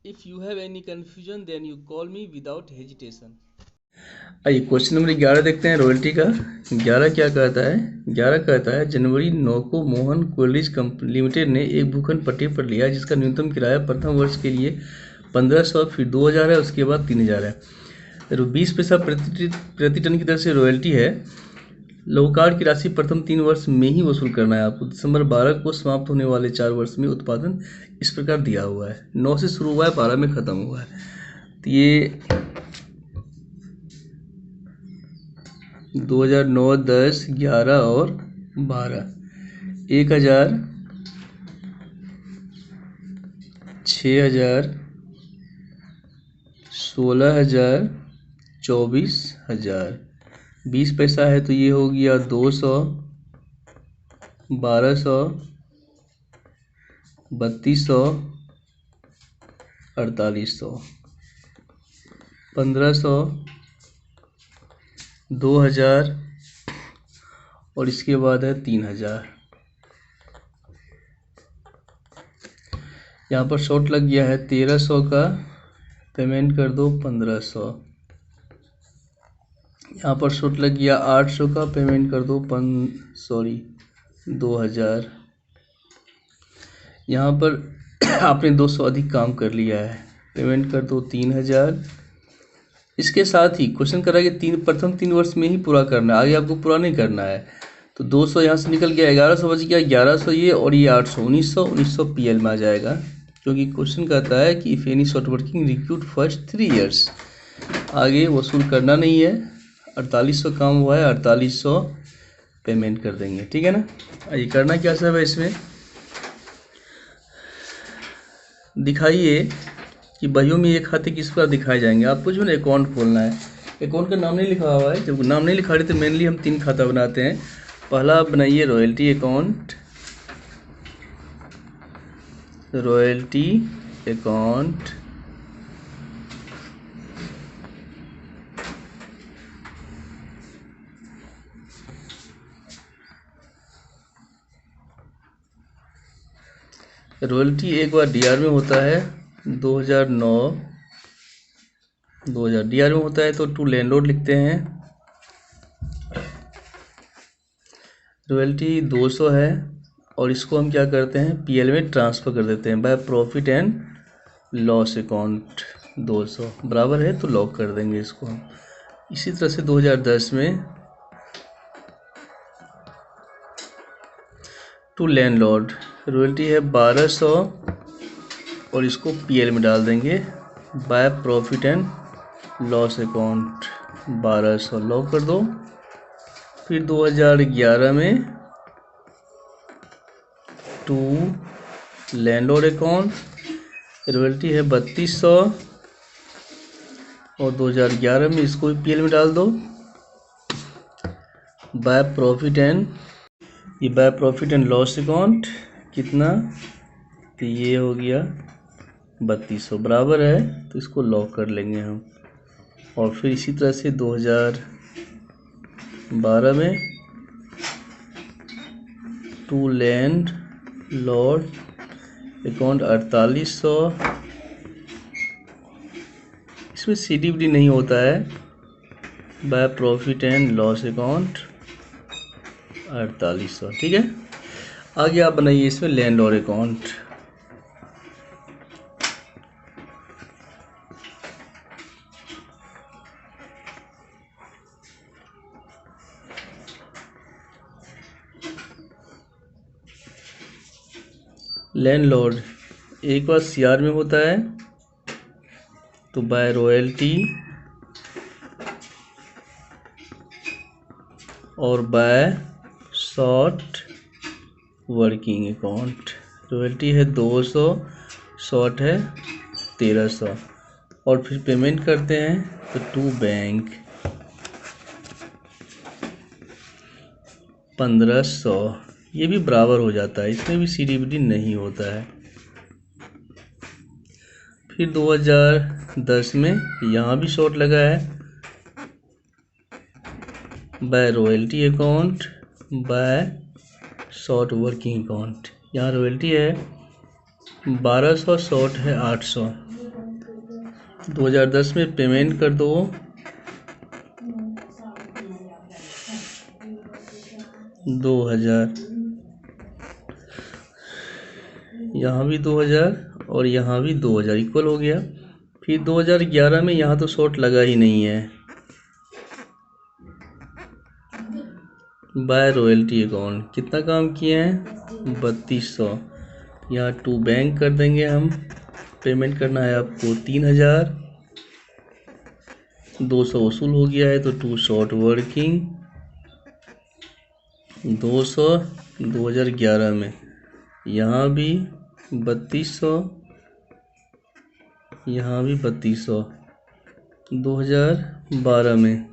If you have any confusion, then you call me without hesitation. आइए question number 11 देखते हैं royalty का। 11 क्या कहता है? 11 कहता है जनवरी 9 को मोहन कोल्ड्रीज कंपनी लिमिटेड ने एक भूखंड पट्टे पर लिया जिसका न्यूनतम किराया प्रथम वर्ष के लिए 1500, फिर 2000 है, उसके बाद 3000 है। 20 पैसा प्रति टन की दर से रॉयल्टी है। लौहकार की राशि प्रथम 3 वर्ष में ही वसूल करना है आपको। दिसंबर 12 को समाप्त होने वाले 4 वर्ष में उत्पादन इस प्रकार दिया हुआ है। 9 से शुरू हुआ है, 12 में ख़त्म हुआ है। तो ये 2009, 10, 11 और 12, 1000, 6000, 16000, 24000। 20 पैसा है तो ये हो गया 200, 1200, 3200, 4800, 1500, 2000 और इसके बाद है 3000। यहाँ पर शॉर्ट लग गया है 1300 का, पेमेंट कर दो 1500। यहाँ पर शॉर्ट लग गया 800 का, पेमेंट कर दो 2000। यहाँ पर आपने 200 अधिक काम कर लिया है, पेमेंट कर दो 3000। इसके साथ ही क्वेश्चन करा कि प्रथम 3 वर्ष में ही पूरा करना है, आगे आपको पूरा नहीं करना है। तो 200 यहाँ से निकल गया, 1100 बच गया, 1100 ये और ये 800, 1900 PL में आ जाएगा, क्योंकि क्वेश्चन कहता है कि if any short working recruit first 3 years. आगे वसूल करना नहीं है। 4800 काम हुआ है, 4800 पेमेंट कर देंगे, ठीक है ना। ये करना क्या सब है, इसमें दिखाइए कि बहियों में ये खाते किस प्रकार दिखाए जाएंगे। आपको जो है अकाउंट खोलना है। अकाउंट का नाम नहीं लिखा हुआ है, जब नाम नहीं लिखा रहे तो मेनली हम 3 खाता बनाते हैं। पहला बनाइए royalty account, royalty account, royalty एक बार डीआर में होता है 2009, 2000 डीआर में होता है तो टू लैंडलॉर्ड लिखते हैं। रॉयल्टी 200 है और इसको हम क्या करते हैं, पीएल में ट्रांसफ़र कर देते हैं by profit and loss account. 200 बराबर है तो लॉक कर देंगे इसको हम। इसी तरह से 2010 में टू लैंडलॉर्ड रॉयल्टी है 1200 और इसको पीएल में डाल देंगे by profit and loss account. 1200 lock कर दो। फिर 2011 में टू लैंडलॉर्ड अकाउंट रॉयल्टी है 3200 और 2011 में इसको भी पीएल में डाल दो बाय प्रॉफिट एंड, ये by profit and loss account कितना, तो ये हो गया 3200 बराबर है, तो इसको लॉक कर लेंगे हम। और फिर इसी तरह से 2012 में टू लैंड लॉर्ड अकाउंट 4800, इसमें CDBD नहीं होता है, by profit and loss account 4800, ठीक है। आगे आप बनाइए इसमें लैंडलॉर्ड अकाउंट, लैंडलॉर्ड एक बार CR में होता है तो बाय रॉयल्टी और by short working account. Royalty है 200, शॉर्ट है 1300 और फिर पेमेंट करते हैं तो टू बैंक 1500, ये भी बराबर हो जाता है, इसमें भी CDBD नहीं होता है। फिर 2010 में यहाँ भी शॉर्ट लगा है by royalty account by short working account. यहाँ रॉयल्टी है 1200, शॉर्ट है 800, 2010 में पेमेंट कर दो 2000, यहाँ भी 2000 और यहाँ भी 2000 इक्वल हो गया। फिर 2011 में यहाँ तो शॉर्ट लगा ही नहीं है। बाय रॉयल्टी अकाउंट कितना काम किए हैं 3200, यहाँ टू बैंक कर देंगे हम। पेमेंट करना है आपको 3000, 200 वसूल हो गया है तो टू शॉर्ट वर्किंग 200 2011 में, यहाँ भी 3200, यहाँ भी 3200 2012 में।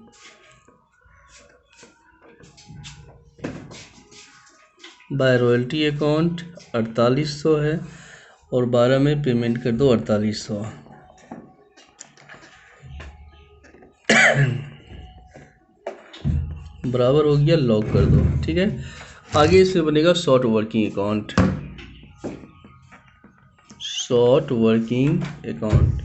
बाय रॉयल्टी अकाउंट 4800 है और 12 में पेमेंट कर दो 4800। बराबर हो गया, लॉक कर दो। ठीक है, आगे इसमें बनेगा short working account. Short working account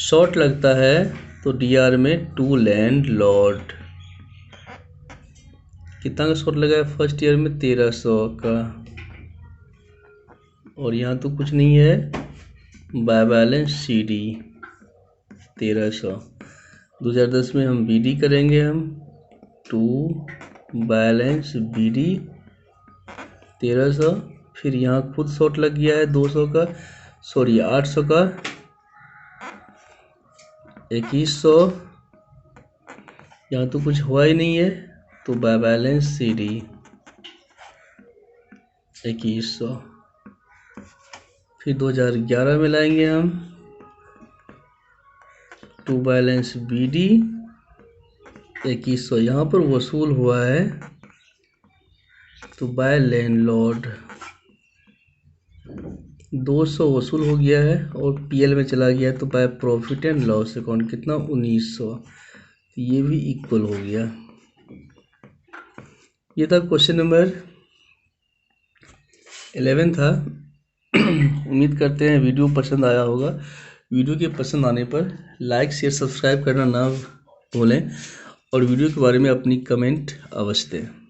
short लगता है तो डीआर में टू लैंड लॉर्ड। कितना का शॉर्ट लगा है फर्स्ट ईयर में 1300 का, और यहाँ तो कुछ नहीं है। By balance CD 1300। 2010 में हम बीडी करेंगे, हम टू बैलेंस बीडी 1300। फिर यहाँ खुद शॉर्ट लग गया है 200 का, सॉरी 800 का, 2100। यहाँ तो कुछ हुआ ही नहीं है तो बाय बैलेंस सीडी 2100। फिर 2011 में लाएंगे हम टू बैलेंस बीडी 2100। यहाँ पर वसूल हुआ है तो बाय लैंडलॉर्ड 200 वसूल हो गया है और पीएल में चला गया तो by profit and loss account कितना 1900, तो ये भी इक्वल हो गया। ये था क्वेश्चन नंबर 11 था। उम्मीद करते हैं वीडियो पसंद आया होगा। वीडियो के पसंद आने पर लाइक शेयर सब्सक्राइब करना ना भूलें और वीडियो के बारे में अपनी कमेंट अवश्य दें।